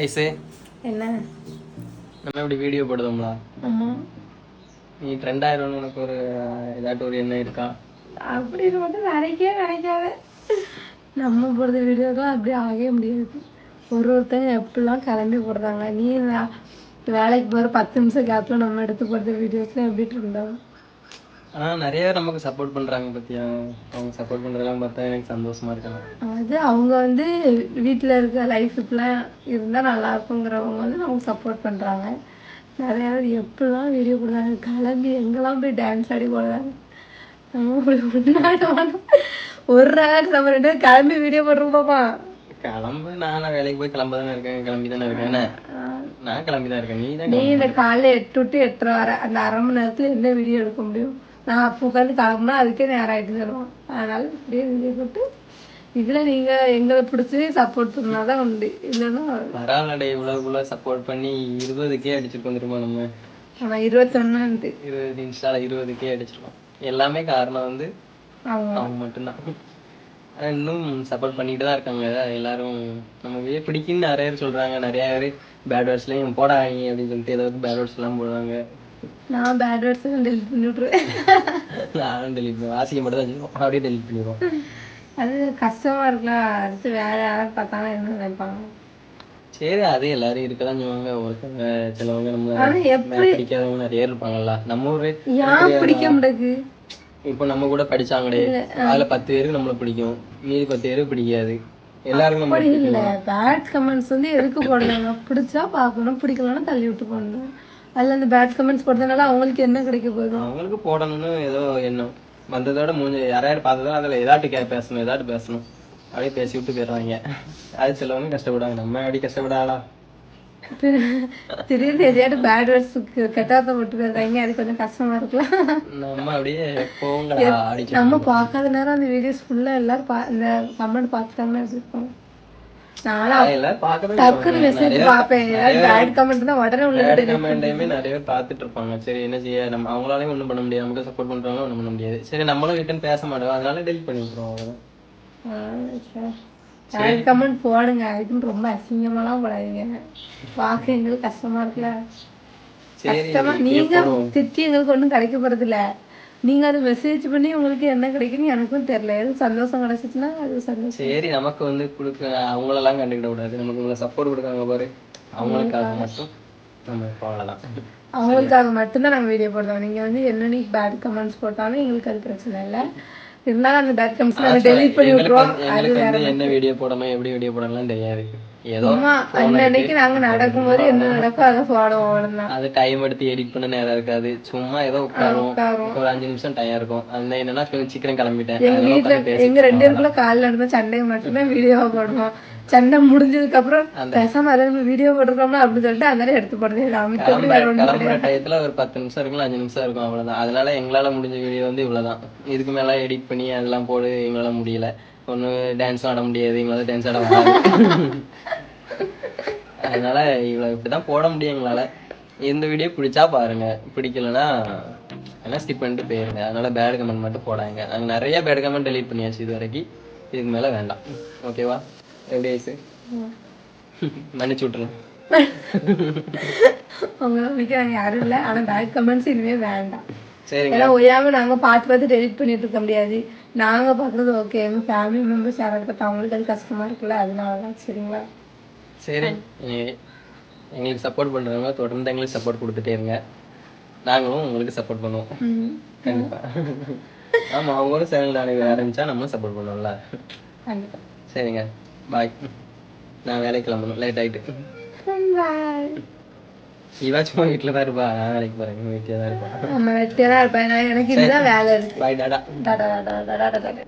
ஐசே என்ன நம்ம இப்படி வீடியோ போடுதோம்ல, நீ ட்ரெண்ட் ஆயிரம்னு உனக்கு ஒரு ஏதாட்டும் ஒரு எண்ணம் இருக்கா? அப்படின்னு மட்டும் நினைக்காத. நம்ம போடுற வீடியோக்கெல்லாம் அப்படி ஆகவே முடியாது. ஒருத்தங்க எப்படிலாம் கிளம்பி போடுறாங்க. நீ வேலைக்கு போகிற 10 நிமிஷம் கேப்பில் நம்ம எடுத்து போடுற வீடியோஸ்லாம் எப்படி இருந்தாலும் நிறைய பேர் நமக்கு சப்போர்ட் பண்றாங்க பத்தியா. அவங்க சப்போர்ட் பண்றதெல்லாம் பார்த்தா எனக்கு சந்தோஷமா இருக்காங்க. அது அவங்க வந்து வீட்டில் இருக்க லைஃப் இப்படிலாம் இருந்தால் நல்லா இருக்குங்கிறவங்க வந்து நமக்கு சப்போர்ட் பண்ணுறாங்க. நிறையா பேர் எப்படிலாம் வீடியோ போடுறாங்க, கிளம்பி எங்கெல்லாம் போய் டான்ஸ் ஆடி போடுறாங்க. ஒரு நாள் நம்ம 2 பேரும் கிளம்பி வீடியோ போடுறோம். கிளம்பு, நான் வேலைக்கு போய் கிளம்ப தானே இருக்கேன், கிளம்பி தானே இருக்கேன். நான் கிளம்பி தான் இருக்கேன். நீ இந்த காலைல 8 to 8:30 வர அந்த 1/2 மணி நேரத்துல என்ன வீடியோ எடுக்க முடியும்? நான் அப்போ உட்காந்து கிளம்புனா அதுக்கே நேரம் ஆயிட்டு தருவோம். அதனால இப்படியே வீடியோ போட்டு இதுல நீங்க எங்களை பிடிச்சி சப்போர்ட் பண்ணாதான் உண்டு. இல்லைன்னா பரவாயில்ல, இவ்வளவுக்குள்ள சப்போர்ட் பண்ணி 20K அடிச்சிருக்கோம் தெரியுமா நம்ம. ஆனா 21 20 இன்ஸ்டால 20K அடிச்சிருக்கோம். எல்லாமே காரணம் வந்து அவங்க மட்டும்தான். இன்னும் சப்போர்ட் பண்ணிட்டு தான் இருக்காங்க எல்லாரும். நமக்கு பிடிக்குன்னு நிறைய பேர் சொல்றாங்க. நிறைய பேர் பேட் வேர்ட்ஸ்லயும் போடாங்க அப்படின்னு சொல்லிட்டு ஏதாவது பேட் வேர்ட்ஸ் எல்லாம் போடுவாங்க. நான் பேட் வேர்ட்ஸ் டெலிட் பண்ணி விட்டுருவேன். நானும் டெலிட் பண்ணுவேன். வாசிக்க மட்டும் தான் செய்வோம், அப்படியே டெலிட் பண்ணிடுவோம். அது கஷ்டமா இருக்கலாம். அடுத்து வேற யாராவது பார்த்தாலும் என்ன நினைப்பாங்க. சரி, அது எல்லாரும் இருக்கதான் செய்வாங்க. ஒருத்தவங்க சிலவங்க நம்ம பிடிக்காதவங்க நிறைய இருப்பாங்கல்ல. நம்ம ஊரு பிடிக்க முடியாது. இப்போ நம்ம கூட படிச்சாங்களே, அதுல 10 பேருக்கு நம்மள பிடிக்கும், மீதி 10 பேருக்கு பிடிக்காது. எல்லாருக்கும் அப்படி இல்ல. பேட் கமெண்ட்ஸ் வந்து எதுக்கு போடுறாங்க? பிடிச்சா பார்க்கணும், பிடிக்கலன்னா தள்ளி விட்டு போடணும். அதுல அந்த பேட் கமெண்ட்ஸ் போடுறதுனால அவங்களுக்கு என்ன கிடைக்க போகுது? அவங்களுக்கு போடணும்னு ஏதோ எண்ணம் வந்ததோட மூஞ்சி யாராவது பார்த்ததோ அதுல ஏதாட்டு பேசணும் அப்படியே பேசி விட்டு போயிடுறாங்க. அது சிலவங்க கஷ்டப்படுவாங்க. நம்ம அப்படி கஷ்டப்படாதா? திடீர்னு எதையாவது பேட் வேர்ட்ஸ் கெட்டாத விட்டு போயிடுறாங்க. அது கொஞ்சம் கஷ்டமா இருக்கலாம். நம்ம அப்படியே நம்ம பார்க்காத நேரம் அந்த வீடியோஸ் ஃபுல்லா எல்லாரும் இந்த கமெண்ட் பார்த்துட்டாங்கன்னா எப்படி இருக்கும்? டக்குனு மெசேஜ் பார்ப்பேன். பேட் கமெண்ட் தான் உடனே நிறைய பேர் பார்த்துட்டு இருப்பாங்க. சரி, என்ன செய்ய, நம்ம அவங்களாலையும் ஒண்ணும் பண்ண முடியாது, நமக்கு சப்போர்ட் பண்றவங்க ஒண்ணும் பண்ண முடியாது. சரி, நம்மளும் ரிட்டர்ன் பேச மாட்டோம், அதனால டெலிட் பண்ணி விட்டுருவோம். கமெண்ட் போடுங்க, அதுக்குன்னு ரொம்ப அசிங்கமாலாம் போடாதீங்க. பார்க்க எங்களுக்கு கஷ்டமா இருக்குல்ல. கஷ்டமா நீங்க திட்டி எங்களுக்கு ஒன்றும் கிடைக்க போறது இல்ல. நீங்க அதை மெசேஜ் பண்ணி உங்களுக்கு என்ன கிடைக்குன்னு எனக்கும் தெரியல. எதுவும் சந்தோஷம் கிடைச்சிச்சுன்னா அது சந்தோஷம். சரி, நமக்கு வந்து கொடுக்க அவங்களெல்லாம் கண்டுக்கிட கூடாது. நமக்கு உங்களை சப்போர்ட் கொடுக்காங்க பாரு, அவங்களுக்காக மட்டும் நம்ம அவ்வளோதான். அவங்களுக்காக மட்டும்தான் நாங்கள் வீடியோ போடுறோம். நீங்க வந்து என்ன பேட் கமெண்ட்ஸ் போட்டாலும் எங்களுக்கு அது பிரச்சனை இல்லை. இருந்தாலும் அந்த பேட் கமெண்ட்ஸ் நாங்கள் டெலீட் பண்ணி விட்டுருவோம். அது வேற. என்ன வீடியோ போடணும், எப்படி வீடியோ போடணும்லாம் தெரியாது. ஏதோ அன்னைக்கு நாங்க நடக்கும்போது என்ன நடக்கும் அதை போடுவோம், அவ்வளவுதான். அது டைம் எடுத்து எடிட் பண்ண நேரம் இருக்காது. சும்மா ஏதோ உட்காருவோம், ஒரு 5 நிமிஷம் டைம் இருக்கும். அந்த என்னன்னா சீக்கிரம் கிளம்பிட்டேன். எங்க வீட்டுல எங்க 2 பேருக்குள்ள காலைல நடந்த சண்டையை மட்டும்தான் வீடியோவா போடுவோம். சண்டை முடிஞ்சதுக்கு அப்புறம் பேசாம வீடியோ போட்டுருக்கோம்னா அப்படின்னு சொல்லிட்டு அந்த எடுத்து போடுறது. டயத்துல ஒரு 10 நிமிஷம் இருக்கும், 5 நிமிஷம் இருக்கும், அவ்வளவுதான். அதனால எங்களால முடிஞ்ச வீடியோ வந்து இவ்வளவுதான். இதுக்கு மேல எடிட் பண்ணி அதெல்லாம் போடு எங்களால முடியல. ஒண்ணு டான்ஸும் ஆட முடியாது, எங்களால டான்ஸ் ஆட வராது. அதனால இவ்வளவு இப்படிதான் போட முடியும் எங்களால. இந்த வீடியோ பிடிச்சா பாருங்க, பிடிக்கலன்னா ஸ்கிப் பண்ணிட்டு போயிருங்க. அதனால பேட் கமெண்ட் மட்டும் போடாங்க. நாங்க நிறைய பேட் கமெண்ட் டெலீட் பண்ணியாச்சு இது வரைக்கும். இதுக்கு மேல வேண்டாம். ஓகேவா? எப்படி ஆயிடுச்சு? மன்னிச்சு விட்டுருங்க. உங்க நம்பிக்கை நாங்க யாரும் இல்லை. ஆனா பேட் கமெண்ட்ஸ் இனிமே வேண்டாம். ஏன்னா ஒய்யாம நாங்க பார்த்து டெலிட் பண்ணிட்டு இருக்க முடியாது. நாங்க பாக்குறது ஓகே. எங்க ஃபேமிலி மெம்பர்ஸ் யாராவது பார்த்தா அவங்களுக்கு அது கஷ்டமா இருக்குல்ல, அதனாலதான். சரிங்களா? சரி, எங்களுக்கு சப்போர்ட் பண்றவங்க தொடர்ந்து எங்களுக்கு சப்போர்ட் கொடுத்துட்டே இருங்க. நாங்களும் உங்களுக்கு சப்போர்ட் பண்ணுவோம் கண்டிப்பா. ஆமா, அவங்களும் சேனல் நாளைக்கு ஆரம்பிச்சா நம்மளும் சப்போர்ட் பண்ணுவோம்ல. சரிங்க, பாய். நான் வேலைக்கு கிளம்பணும், லேட் ஆயிட்டு. இவாச்சும் வீட்டுல தான் இருப்பா, நான் வேலைக்கு போறேன். வீட்டுல தான் இருப்பா. நம்ம வெட்டியா தான் இருப்பேன். எனக்கு இதுதான் வேலை இருக்கு. பாய், டாடா. டாடா டாடா டாடா டாடா டாடா.